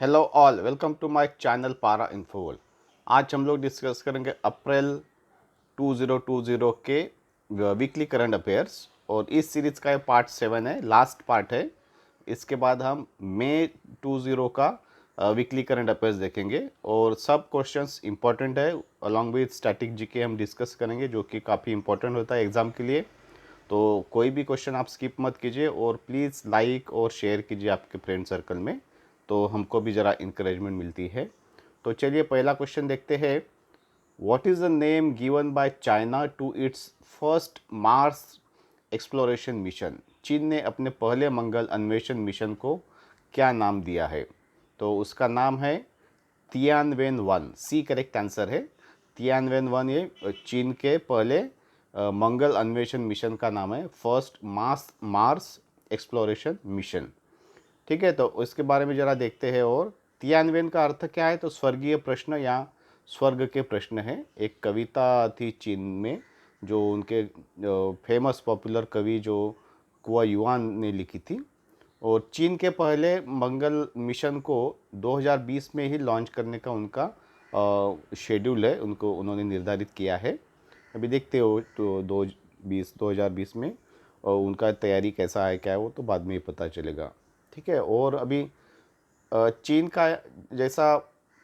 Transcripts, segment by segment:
Hello all, welcome to my channel पारा इन्फोवल। आज हम लोग डिस्कस करेंगे अप्रैल 2020 के वीकली करंट अफेयर्स और इस सीरीज़ का ये पार्ट 7 है, लास्ट पार्ट है। इसके बाद हम मई 20 का वीकली करंट अफेयर्स देखेंगे और सब क्वेश्चंस इंपॉर्टेंट है। अलॉन्ग विद स्टैटिक जीके हम डिस्कस करेंगे जो कि काफ़ी इंपॉर्टेंट होता है एग्ज़ाम के लिए। तो कोई भी क्वेश्चन आप स्किप मत कीजिए और प्लीज़ लाइक और शेयर कीजिए आपके फ्रेंड सर्कल में, तो हमको भी ज़रा इंकरेजमेंट मिलती है। तो चलिए पहला क्वेश्चन देखते हैं। What is the name given by China to its first Mars exploration mission? चीन ने अपने पहले मंगल अन्वेषण मिशन को क्या नाम दिया है? तो उसका नाम है तियानवेन-1। सी करेक्ट आंसर है। तियानवेन-1 ये चीन के पहले मंगल अन्वेषण मिशन का नाम है, फर्स्ट मार्स एक्सप्लोरेशन मिशन। ठीक है, तो इसके बारे में ज़रा देखते हैं। और तियानवेन का अर्थ क्या है? तो स्वर्गीय प्रश्न या स्वर्ग के प्रश्न है। एक कविता थी चीन में जो उनके फेमस पॉपुलर कवि जो कुआ युआन ने लिखी थी। और चीन के पहले मंगल मिशन को 2020 में ही लॉन्च करने का उनका शेड्यूल है, उनको उन्होंने निर्धारित किया है। अभी देखते हो तो 2020 में और उनका तैयारी कैसा है क्या है वो तो बाद में ही पता चलेगा। ठीक है, और अभी चीन का जैसा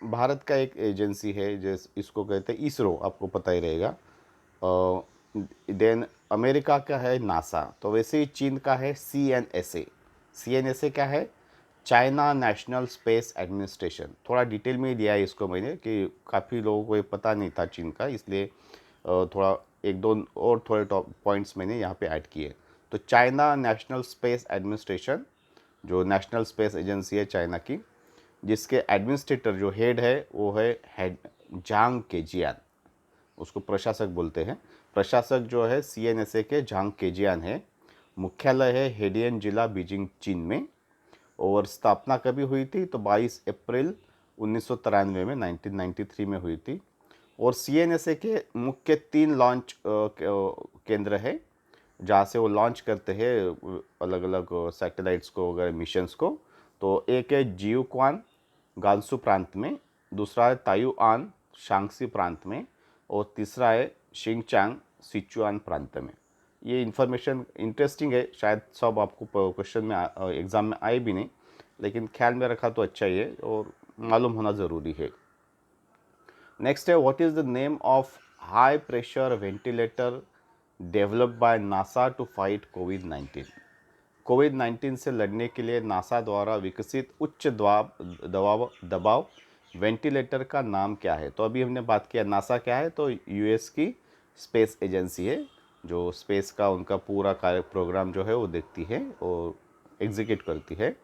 भारत का एक एजेंसी है जैसे इसको कहते हैं इसरो, आपको पता ही रहेगा। देन अमेरिका का है नासा, तो वैसे ही चीन का है CNSA। CNSA क्या है? China national space administration. थोड़ा डिटेल में ही दिया है इसको मैंने कि काफ़ी लोगों को ये पता नहीं था चीन का, इसलिए थोड़ा एक दो और थोड़े टॉप पॉइंट्स मैंने यहाँ पे ऐड किए। तो चाइना नेशनल स्पेस एडमिनिस्ट्रेशन जो नेशनल स्पेस एजेंसी है चाइना की, जिसके एडमिनिस्ट्रेटर जो हेड है वो है हेड जांग केजियान, उसको प्रशासक बोलते हैं। प्रशासक जो है CNSA के जांग केजियान है। मुख्यालय है हेडियन जिला, बीजिंग, चीन में। और स्थापना कभी हुई थी? तो 22 अप्रैल 1993 में, 1993 में हुई थी। और CNSA के मुख्य 3 लॉन्च केंद्र है जहाँ से वो लॉन्च करते हैं अलग अलग सैटेलाइट्स को वगैरह मिशंस को। तो एक है जियुक्वान गांसू प्रांत में, दूसरा है तायुआन शांगसी प्रांत में, और तीसरा है शिंगचांग सिचुआन प्रांत में। ये इन्फॉर्मेशन इंटरेस्टिंग है, शायद सब आपको क्वेश्चन में एग्ज़ाम में आए भी नहीं, लेकिन ख्याल में रखा तो अच्छा ही है और मालूम होना ज़रूरी है। नेक्स्ट है, what is the name of high pressure ventilator developed by NASA to fight कोविड-19 से लड़ने के लिए नासा द्वारा विकसित उच्च दबाव वेंटिलेटर का नाम क्या है? तो अभी हमने बात किया नासा क्या है, तो US की स्पेस एजेंसी है जो स्पेस का उनका पूरा कार्य प्रोग्राम जो है वो देखती है और एग्जीक्यूट करती है।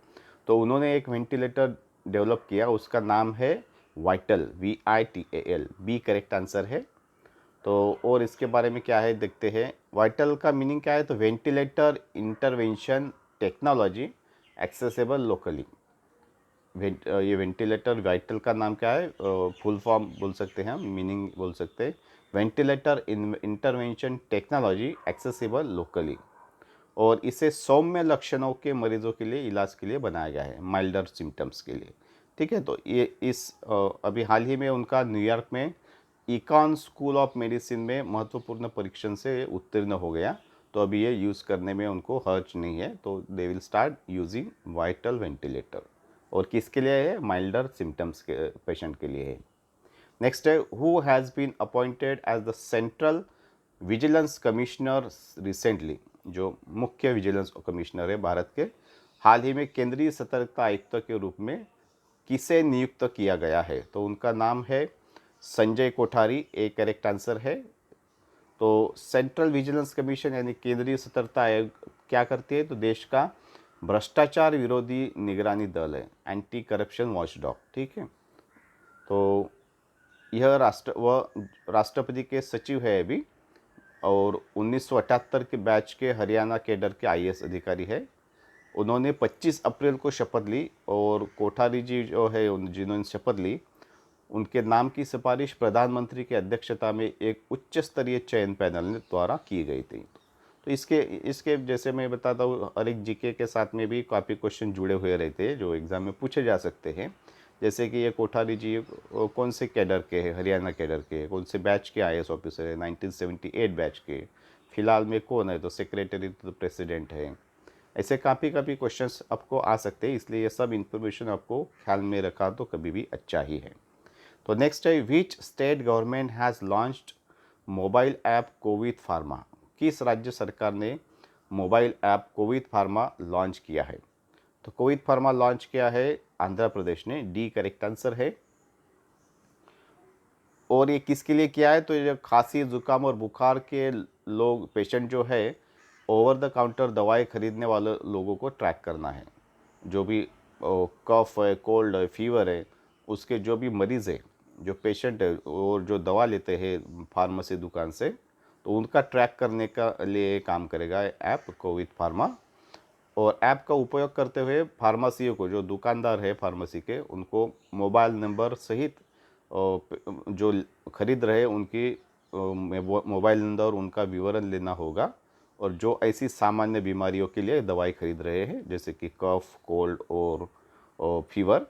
तो उन्होंने एक वेंटिलेटर डेवलप किया, उसका नाम है vital, VITAL। B correct answer है। तो और इसके बारे में क्या है देखते हैं। वाइटल का मीनिंग क्या है? तो ventilator intervention technology accessible locally. ये वेंटिलेटर वाइटल का नाम क्या है? फुल फॉर्म बोल सकते हैं हम, मीनिंग बोल सकते हैं ventilator intervention technology accessible locally. और इसे सौम्य लक्षणों के मरीजों के लिए इलाज के लिए बनाया गया है, माइल्डर सिम्टम्स के लिए। ठीक है, तो ये अभी हाल ही में उनका न्यूयॉर्क में इकॉन स्कूल ऑफ मेडिसिन में महत्वपूर्ण परीक्षण से उत्तीर्ण हो गया। तो अभी ये यूज़ करने में उनको हर्ज नहीं है, तो they will start using vital ventilator. और किसके लिए है? माइल्डर सिम्टम्स के पेशेंट के लिए है। नेक्स्ट है, who has been appointed as the central vigilance commissioner recently? जो मुख्य विजिलेंस कमिश्नर है भारत के, हाल ही में केंद्रीय सतर्कता आयुक्त के रूप में किसे नियुक्त किया गया है? तो उनका नाम है Sanjay Kothari. A correct answer है। तो सेंट्रल विजिलेंस कमीशन यानी केंद्रीय सतर्कता आयोग क्या करती है? तो देश का भ्रष्टाचार विरोधी निगरानी दल है, एंटी करप्शन वॉचडॉग। ठीक है, तो यह राष्ट्रपति के सचिव है अभी, और 1978 के बैच के हरियाणा कैडर के IAS अधिकारी है। उन्होंने 25 अप्रैल को शपथ ली और कोठारी जी जो है जिन्होंने शपथ ली, उनके नाम की सिफारिश प्रधानमंत्री की अध्यक्षता में एक उच्च स्तरीय चयन पैनल द्वारा की गई थी। तो इसके इसके जैसे मैं बताता हूँ, हर एक GK के साथ में भी काफ़ी क्वेश्चन जुड़े हुए रहते हैं जो एग्ज़ाम में पूछे जा सकते हैं। जैसे कि ये कोठारी जी कौन से कैडर के हैं, हरियाणा कैडर के, कौन से बैच के आईएएस ऑफिसर है, 1978 बैच के, फिलहाल में कौन है, तो सेक्रेटरी तो प्रेसिडेंट है। ऐसे काफ़ी काफ़ी क्वेश्चंस आपको आ सकते हैं, इसलिए ये सब इन्फॉर्मेशन आपको ख्याल में रखा तो कभी भी अच्छा ही है। तो नेक्स्ट है, विच state government has launched mobile app Covid pharma. किस राज्य सरकार ने mobile app Covid pharma launch किया है? तो कोविड फार्मा लॉन्च किया है आंध्र प्रदेश ने, डी करेक्ट आंसर है। और ये किसके लिए किया है? तो ये खांसी जुकाम और बुखार के लोग, पेशेंट जो है, ओवर द काउंटर दवाई खरीदने वाले लोगों को ट्रैक करना है। जो भी कफ है, कोल्ड है, फीवर है, उसके जो भी मरीज़ है, जो पेशेंट है और जो दवा लेते हैं फार्मेसी दुकान से, तो उनका ट्रैक करने का लिए काम करेगा ऐप कोविड फार्मा। और ऐप का उपयोग करते हुए फार्मेसियों को, जो दुकानदार है फार्मेसी के, उनको मोबाइल नंबर सहित जो खरीद रहे उनकी मोबाइल नंबर, उनका विवरण लेना होगा। और जो ऐसी सामान्य बीमारियों के लिए दवाई खरीद रहे हैं, जैसे कि कफ, कोल्ड और फीवर,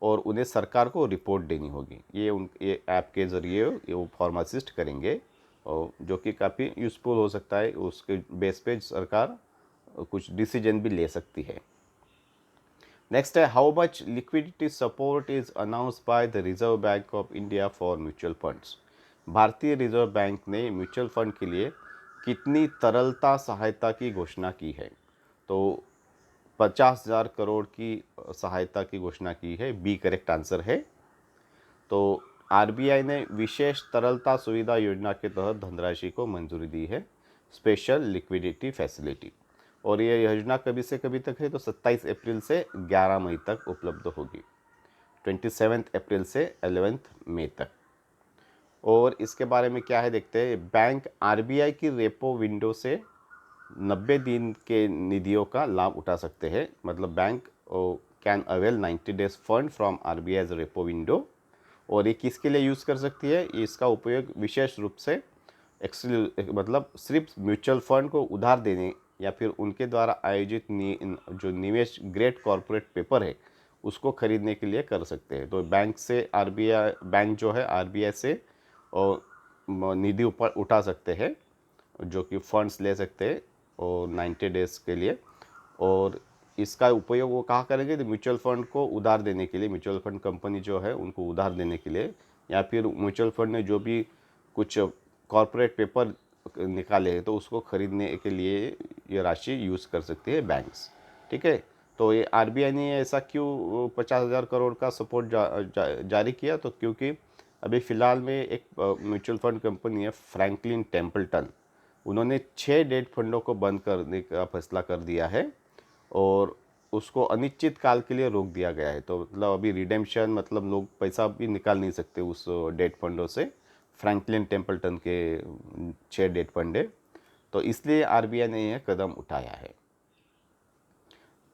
और उन्हें सरकार को रिपोर्ट देनी होगी। ये ऐप के ज़रिए ये वो फार्मासिस्ट करेंगे, और जो कि काफ़ी यूज़फुल हो सकता है। उसके बेस पे सरकार कुछ डिसीजन भी ले सकती है। नेक्स्ट है, how much liquidity support is announce by the reserve bank of India for mutual funds. भारतीय रिजर्व बैंक ने म्यूचुअल फंड के लिए कितनी तरलता सहायता की घोषणा की है? तो 50,000 करोड़ की सहायता की घोषणा की है, बी करेक्ट आंसर है। तो आरबीआई ने विशेष तरलता सुविधा योजना के तहत धनराशि को मंजूरी दी है, स्पेशल लिक्विडिटी फैसिलिटी। और ये योजना कभी से कभी तक है? तो 27 अप्रैल से 11 मई तक उपलब्ध होगी, 27 अप्रैल से 11 मई तक। और इसके बारे में क्या है देखते हैं। बैंक आरबीआई की रेपो विंडो से 90 दिन के निधियों का लाभ उठा सकते हैं। मतलब bank can avail 90 days fund from RBI repo window. और ये किसके लिए यूज़ कर सकती है? इसका उपयोग विशेष रूप से मतलब सिर्फ म्यूचुअल फंड को उधार देने या फिर उनके द्वारा आयोजित जो निवेश ग्रेड कॉरपोरेट पेपर है उसको खरीदने के लिए कर सकते हैं। तो बैंक से आरबीआई, बैंक जो है आरबीआई से और निधि उठा सकते हैं, जो कि फंड्स ले सकते हैं और 90 डेज़ के लिए। और इसका उपयोग वो कहाँ करेंगे? तो म्यूचुअल फंड को उधार देने के लिए, म्यूचुअल फंड कंपनी जो है उनको उधार देने के लिए, या फिर म्यूचुअल फंड ने जो भी कुछ कॉरपोरेट पेपर निकाले हैं तो उसको खरीदने के लिए ये राशि यूज़ कर सकती है बैंक्स। ठीक है। तो ये आरबीआई ने ऐसा क्यों 50,000 करोड़ का सपोर्ट जारी किया? तो क्योंकि अभी फ़िलहाल में एक म्यूचुअल फंड कंपनी है फ्रैंकलिन टेम्पल्टन, उन्होंने 6 डेट फंडों को बंद करने का फैसला कर दिया है और उसको अनिश्चित काल के लिए रोक दिया गया है। तो मतलब अभी रिडेम्पशन, मतलब लोग पैसा भी निकाल नहीं सकते उस डेट फंडों से। फ्रैंकलिन टेम्पल्टन के 6 डेट फंड है, तो इसलिए आरबीआई ने यह कदम उठाया है।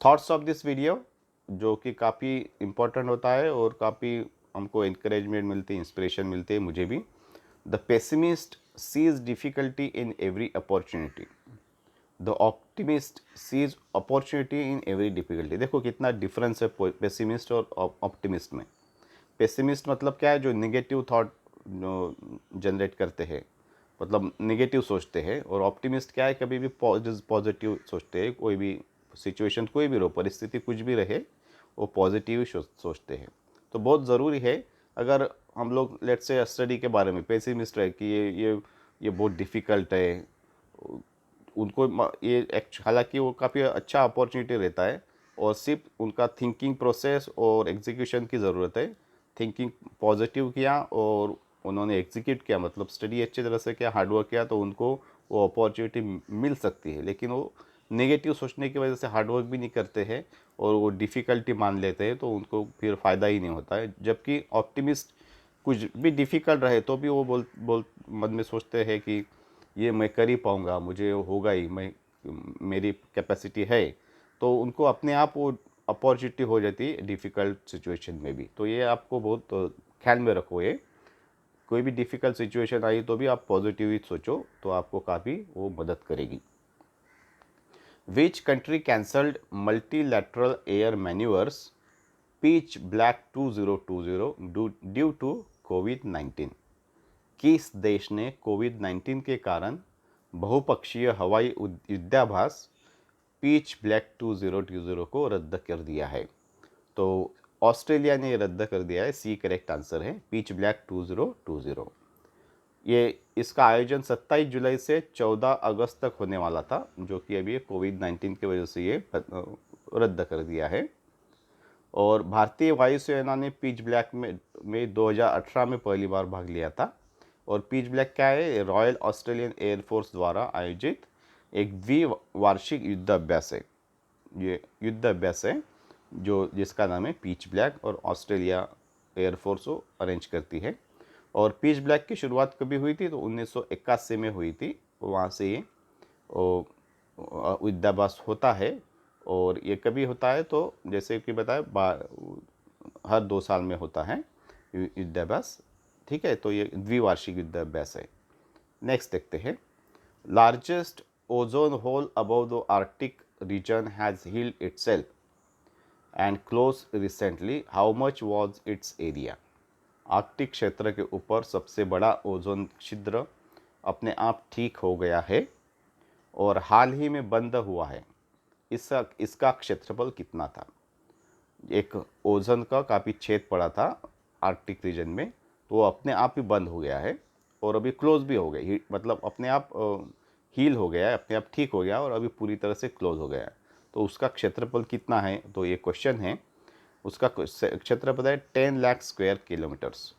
थॉट्स ऑफ दिस वीडियो, जो कि काफ़ी इम्पोर्टेंट होता है और काफ़ी हमको इंकरेजमेंट मिलती है, इंस्पिरेशन मिलती है, मुझे भी। The pessimist sees difficulty in every opportunity, the optimist sees opportunity in every difficulty. देखो कितना डिफरेंस है पेसिमिस्ट और ऑप्टिमिस्ट में। पेसिमिस्ट मतलब क्या है? जो निगेटिव थॉट जनरेट करते हैं, मतलब निगेटिव सोचते हैं। और ऑप्टिमिस्ट क्या है? कभी भी पॉजिटिव सोचते हैं। कोई भी सिचुएशन, कोई भी रहो, परिस्थिति कुछ भी रहे, वो पॉजिटिव ही सोचते हैं। तो बहुत ज़रूरी है, अगर हम लोग लेट्स से स्टडी के बारे में पेसिमिस्ट रहे कि ये बहुत डिफ़िकल्ट है, उनको ये हालांकि वो काफ़ी अच्छा अपॉर्चुनिटी रहता है, और सिर्फ उनका थिंकिंग प्रोसेस और एग्जीक्यूशन की ज़रूरत है। थिंकिंग पॉजिटिव किया और उन्होंने एग्जीक्यूट किया, मतलब स्टडी अच्छी तरह से किया, हार्डवर्क किया, तो उनको वो अपॉर्चुनिटी मिल सकती है। लेकिन वो नेगेटिव सोचने की वजह से हार्डवर्क भी नहीं करते हैं और वो डिफ़िकल्टी मान लेते हैं, तो उनको फिर फ़ायदा ही नहीं होता है। जबकि ऑप्टिमिस्ट कुछ भी डिफ़िकल्ट रहे तो भी वो बोल मन में सोचते हैं कि ये मैं कर ही पाऊँगा, मुझे होगा ही, मेरी कैपेसिटी है। तो उनको अपने आप वो अपॉर्चुनिटी हो जाती है डिफ़िकल्ट सिचुएशन में भी। तो ये आपको बहुत ख्याल में रखो। ये कोई भी डिफ़िकल्ट सिचुएशन आई तो भी आप पॉजिटिव ही सोचो, तो आपको काफ़ी वो मदद करेगी। Which country cancelled multilateral air manoeuvres pitch black 2020 due to कोविड-19। किस देश ने कोविड-19 के कारण बहुपक्षीय हवाई युद्धाभ्यास पिच ब्लैक 2020 को रद्द कर दिया है? तो ऑस्ट्रेलिया ने रद्द कर दिया है। सी करेक्ट आंसर है, पिच ब्लैक 2020। ये इसका आयोजन 27 जुलाई से 14 अगस्त तक होने वाला था, जो कि अभी कोविड-19 की वजह से ये रद्द कर दिया है। और भारतीय वायुसेना ने पिच ब्लैक में 2018 में पहली बार भाग लिया था। और पिच ब्लैक क्या है? रॉयल ऑस्ट्रेलियन एयरफोर्स द्वारा आयोजित एक द्विवार्षिक युद्ध अभ्यास है। ये युद्ध अभ्यास है जो जिसका नाम है पिच ब्लैक, और ऑस्ट्रेलिया एयरफोर्स को अरेंज करती है। और पिच ब्लैक की शुरुआत कभी हुई थी? तो 1981 में हुई थी। वहाँ से ये युद्धाभ्यास होता है। और ये कभी होता है? तो जैसे कि बताया, हर 2 साल में होता है युद्धाभ्यास। ठीक है, तो ये द्विवार्षिक युद्धाभ्यास है। नेक्स्ट देखते हैं। Largest ozone hole above the Arctic region has healed itself and close recently, how much was its area? Arctic क्षेत्र के ऊपर सबसे बड़ा ओजोन छिद्र अपने आप ठीक हो गया है और हाल ही में बंद हुआ है। इसका क्षेत्रफल कितना था? एक ओजोन का काफ़ी छेद पड़ा था आर्कटिक रीजन में, तो वो अपने आप ही बंद हो गया है और अभी क्लोज भी हो गई, मतलब अपने आप हील हो गया है, अपने आप ठीक हो गया और अभी पूरी तरह से क्लोज हो गया है। तो उसका क्षेत्रफल कितना है? तो ये क्वेश्चन है। उसका क्षेत्रफल है 10 लाख स्क्वायर किलोमीटर्स,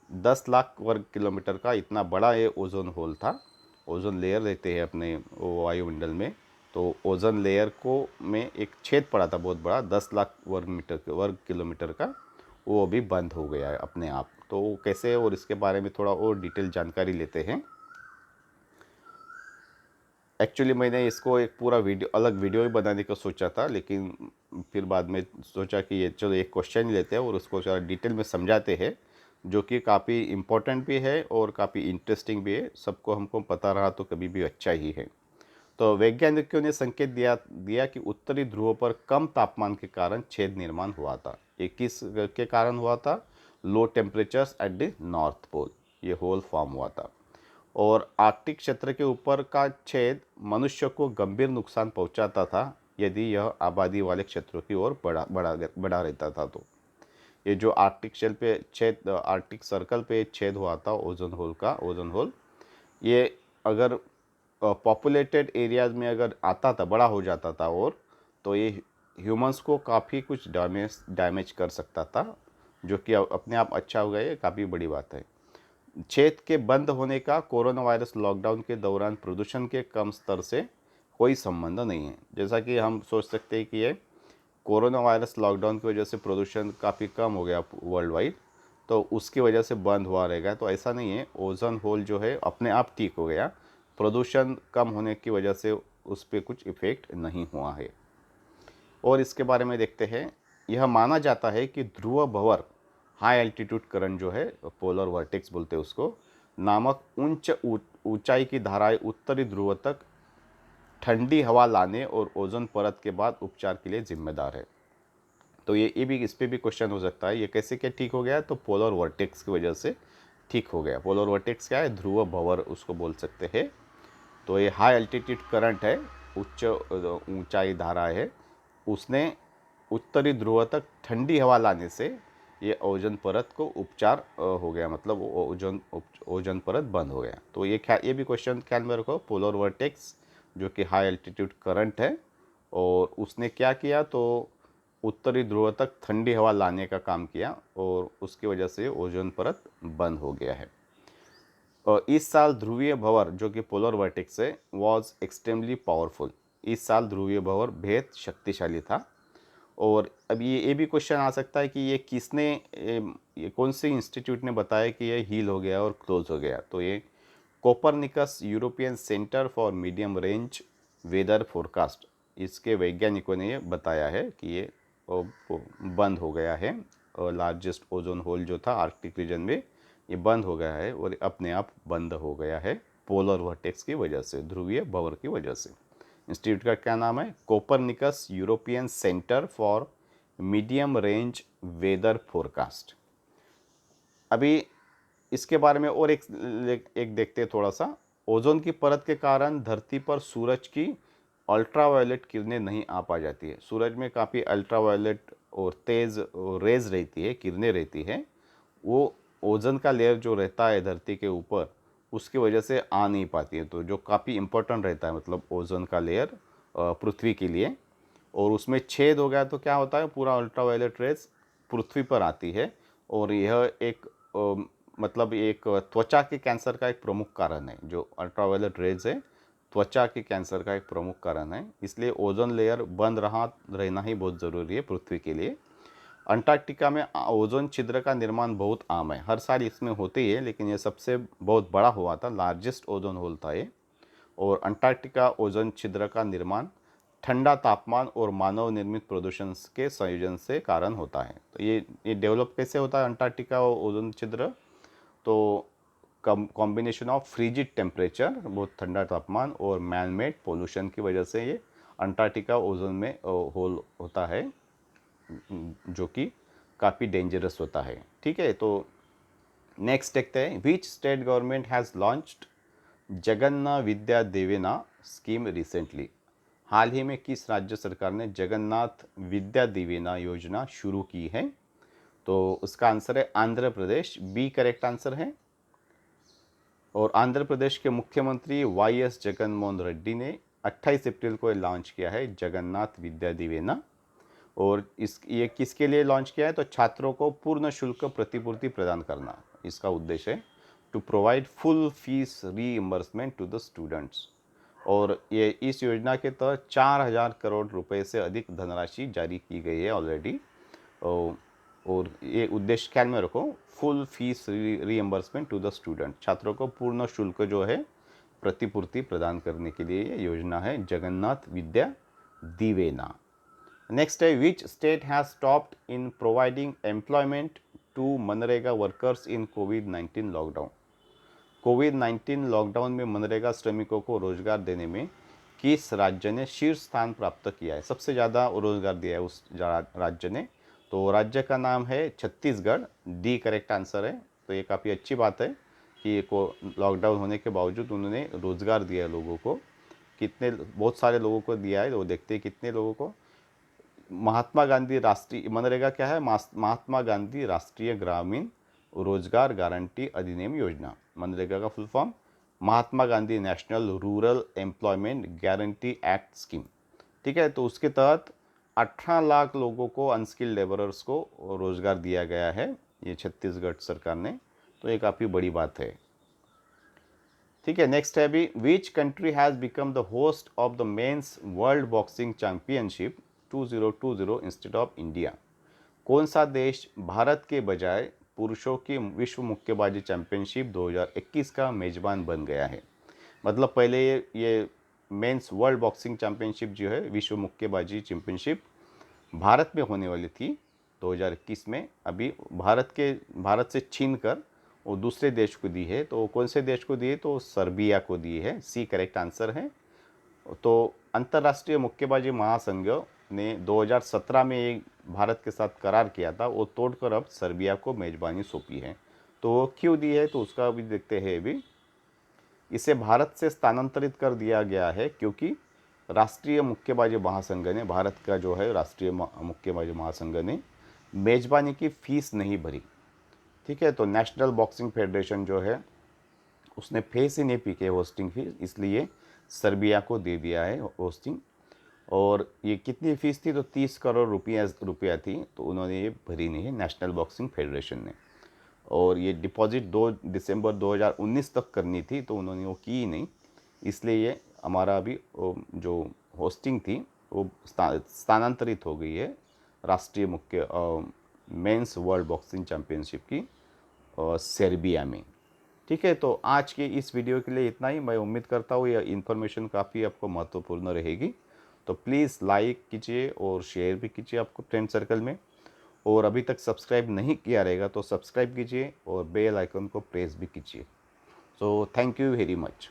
10 लाख वर्ग किलोमीटर का इतना बड़ा ये ओजोन होल था। ओजोन लेयर रहते हैं अपने वायुमंडल में, तो ओजोन लेयर को में एक छेद पड़ा था बहुत बड़ा, 10 लाख वर्ग किलोमीटर का, वो अभी बंद हो गया है अपने आप। तो वो कैसे है और इसके बारे में थोड़ा और डिटेल जानकारी लेते हैं। एक्चुअली मैंने इसको एक पूरा अलग वीडियो ही बनाने का सोचा था, लेकिन फिर बाद में सोचा कि ये चलो एक क्वेश्चन ही लेते हैं और उसको ज़रा डिटेल में समझाते हैं, जो कि काफ़ी इम्पोर्टेंट भी है और काफ़ी इंटरेस्टिंग भी है। सबको हमको पता रहा तो कभी भी अच्छा ही है। तो वैज्ञानिकों ने संकेत दिया कि उत्तरी ध्रुव पर कम तापमान के कारण छेद निर्माण हुआ था। ये किस के कारण हुआ था? Low temperatures at the north pole, ये होल फॉर्म हुआ था। और आर्कटिक क्षेत्र के ऊपर का छेद मनुष्य को गंभीर नुकसान पहुंचाता था यदि यह आबादी वाले क्षेत्रों की ओर बढ़ा रहता था। तो ये जो आर्कटिक सर्कल पे छेद हुआ था ओजोन होल, ये अगर पॉपुलेटेड एरियाज में अगर आता था, बड़ा हो जाता था, और तो ये ह्यूमंस को काफ़ी कुछ डैमेज कर सकता था, जो कि अपने आप अच्छा हो गया। ये काफ़ी बड़ी बात है। छेद के बंद होने का कोरोना वायरस लॉकडाउन के दौरान प्रदूषण के कम स्तर से कोई संबंध नहीं है। जैसा कि हम सोच सकते हैं कि ये कोरोना वायरस लॉकडाउन की वजह से प्रदूषण काफ़ी कम हो गया वर्ल्ड वाइड, तो उसकी वजह से बंद हुआ रहेगा, तो ऐसा नहीं है। ओजोन होल जो है अपने आप ठीक हो गया, प्रदूषण कम होने की वजह से उस पर कुछ इफ़ेक्ट नहीं हुआ है। और इसके बारे में देखते हैं। यह माना जाता है कि ध्रुव भंवर, हाई एल्टीट्यूड करंट जो है, पोलर वर्टेक्स बोलते हैं उसको, नामक ऊंचाई की धाराएं उत्तरी ध्रुव तक ठंडी हवा लाने और ओजोन परत के बाद उपचार के लिए जिम्मेदार है। तो ये भी, इस पर भी क्वेश्चन हो सकता है, ये कैसे क्या ठीक हो गया? तो पोलर वर्टेक्स की वजह से ठीक हो गया। पोलर वर्टेक्स क्या है? ध्रुव भंवर उसको बोल सकते हैं। तो ये हाई एल्टीट्यूड करंट है, उच्च ऊंचाई धारा है, उसने उत्तरी ध्रुव तक ठंडी हवा लाने से ये ओजोन परत को उपचार हो गया, मतलब ओजोन परत बंद हो गया। तो ये भी क्वेश्चन ख्याल में रखो। पोलर वर्टेक्स जो कि हाई एल्टीट्यूड करंट है, और उसने क्या किया? तो उत्तरी ध्रुव तक ठंडी हवा लाने का काम किया और उसकी वजह से ओजोन परत बंद हो गया है। और इस साल ध्रुवीय भंवर जो कि पोलर वर्टेक्स है, वॉज एक्सट्रीमली पावरफुल। इस साल ध्रुवीय भंवर बेहद शक्तिशाली था। और अब ये भी क्वेश्चन आ सकता है कि ये किसने, ये कौन से इंस्टीट्यूट ने बताया कि ये हील हो गया और क्लोज हो गया? तो ये Copernicus European centre for medium range weather forecast, इसके वैज्ञानिकों ने ये बताया है कि ये बंद हो गया है। और लार्जेस्ट ओजोन होल जो था आर्कटिक रीजन में, ये बंद हो गया है और अपने आप बंद हो गया है पोलर वर्टेक्स की वजह से, ध्रुवीय भंवर की वजह से। इंस्टीट्यूट का क्या नाम है? Copernicus European centre for medium range weather forecast. अभी इसके बारे में और एक देखते हैं थोड़ा सा। ओजोन की परत के कारण धरती पर सूरज की अल्ट्रावायलेट किरणें नहीं आ पा जाती है। सूरज में काफ़ी अल्ट्रावायलेट और तेज़ रेज रहती है, किरणें रहती है, वो ओजोन का लेयर जो रहता है धरती के ऊपर, उसकी वजह से आ नहीं पाती है। तो जो काफ़ी इम्पोर्टेंट रहता है, मतलब ओजोन का लेयर पृथ्वी के लिए, और उसमें छेद हो गया तो क्या होता है, पूरा अल्ट्रावायलेट रेज पृथ्वी पर आती है। और यह एक मतलब एक त्वचा के कैंसर का एक प्रमुख कारण है। जो अल्ट्रावायलेट रेज है त्वचा के कैंसर का एक प्रमुख कारण है। इसलिए ओजोन लेयर बंद रहना ही बहुत ज़रूरी है पृथ्वी के लिए। अंटार्कटिका में ओजोन छिद्र का निर्माण बहुत आम है, हर साल इसमें होते ही है, लेकिन ये सबसे बहुत बड़ा हुआ था, लार्जेस्ट ओजोन होल था ये। और अंटार्कटिका ओजोन छिद्र का निर्माण ठंडा तापमान और मानव निर्मित प्रदूषण के संयोजन से कारण होता है। तो ये डेवलप कैसे होता है अंटार्कटिका ओजोन छिद्र? तो कॉम्बिनेशन ऑफ फ्रीजिड टेम्परेचर, बहुत ठंडा तापमान, और मैन मेड पोल्यूशन की वजह से ये अंटार्कटिका ओजोन में होल होता है, जो कि काफ़ी डेंजरस होता है। ठीक है, तो नेक्स्ट देखते हैं। Which state government has launched Jaganna Vidya Devena scheme recently? हाल ही में किस राज्य सरकार ने जगन्नाथ विद्या दिवेना योजना शुरू की है? तो उसका आंसर है Andhra Pradesh, B correct answer है। और आंध्र प्रदेश के मुख्यमंत्री वाई.एस. जगनमोहन रेड्डी ने 28 अप्रैल को लॉन्च किया है जगन्नाथ विद्या दिवेना। और ये किसके लिए लॉन्च किया है? तो छात्रों को पूर्ण शुल्क प्रतिपूर्ति प्रदान करना इसका उद्देश्य है, to provide full fees reimbursement to the students. और ये इस योजना के तहत 4,000 करोड़ रुपए से अधिक धनराशि जारी की गई है ऑलरेडी। और ये उद्देश्य ख्याल में रखो, full fees reimbursement to the student, छात्रों को पूर्ण शुल्क जो है प्रतिपूर्ति प्रदान करने के लिए ये योजना है जगन्नाथ विद्या दिवेना। नेक्स्ट है, which state has stopped in providing employment to MNREGA workers in covid lockdown? Covid lockdown में मनरेगा श्रमिकों को रोजगार देने में किस राज्य ने शीर्ष स्थान प्राप्त किया है? सबसे ज़्यादा रोजगार दिया है उस राज्य ने। तो राज्य का नाम है छत्तीसगढ़, डी करेक्ट आंसर है। तो ये काफ़ी अच्छी बात है कि को लॉकडाउन होने के बावजूद उन्होंने रोज़गार दिया लोगों को। कितने, बहुत सारे लोगों को दिया है, वो देखते हैं कितने लोगों को। महात्मा गांधी राष्ट्रीय मनरेगा क्या है? महात्मा गांधी राष्ट्रीय ग्रामीण रोजगार गारंटी अधिनियम योजना। मनरेगा का full form Mahatma Gandhi national rural employment guarantee act scheme. ठीक है, तो उसके तहत 18 लाख लोगों को, अनस्किल्ड लेबरर्स को रोजगार दिया गया है ये छत्तीसगढ़ सरकार ने। तो ये काफ़ी बड़ी बात है। ठीक है, नेक्स्ट है अभी, which country has become the host of the mains world boxing championship 2020 instead of India? कौन सा देश भारत के बजाय पुरुषों की विश्व मुक्केबाजी चैंपियनशिप 2021 का मेजबान बन गया है? मतलब पहले ये मेंस वर्ल्ड बॉक्सिंग चैंपियनशिप जो है, विश्व मुक्केबाजी चैंपियनशिप, भारत में होने वाली थी 2021 में। अभी भारत से छीन कर वो दूसरे देश को दी है। तो कौन से देश को दी है? तो सर्बिया को दी है, सी करेक्ट आंसर है। तो अंतर्राष्ट्रीय मुक्केबाजी महासंघ ने 2017 में एक भारत के साथ करार किया था, वो तोड़कर अब सर्बिया को मेजबानी सौंपी है। तो वो क्यों दी है? तो उसका भी देखते हैं। अभी इसे भारत से स्थानांतरित कर दिया गया है क्योंकि राष्ट्रीय मुक्केबाजी महासंघ ने, भारत का जो है राष्ट्रीय मुक्केबाजी महासंघ ने मेजबानी की फ़ीस नहीं भरी। ठीक है, तो नेशनल बॉक्सिंग फेडरेशन जो है उसने फीस ही नहीं पी के होस्टिंग फीस, इसलिए सर्बिया को दे दिया है होस्टिंग। और ये कितनी फ़ीस थी? तो 30 करोड़ रुपया थी, तो उन्होंने ये भरी नहीं है नेशनल बॉक्सिंग फेडरेशन ने। और ये डिपॉजिट 2 दिसंबर 2019 तक करनी थी, तो उन्होंने वो की ही नहीं, इसलिए ये हमारा अभी जो होस्टिंग थी वो स्थानांतरित हो गई है राष्ट्रीय मुख्य मेंस वर्ल्ड बॉक्सिंग चैम्पियनशिप की सर्बिया में। ठीक है, तो आज के इस वीडियो के लिए इतना ही। मैं उम्मीद करता हूँ यह इन्फॉर्मेशन काफ़ी आपको महत्वपूर्ण रहेगी। तो प्लीज़ लाइक कीजिए और शेयर भी कीजिए आपको फ्रेंड सर्कल में। और अभी तक सब्सक्राइब नहीं किया रहेगा तो सब्सक्राइब कीजिए और बेल आइकन को प्रेस भी कीजिए। So thank you very much.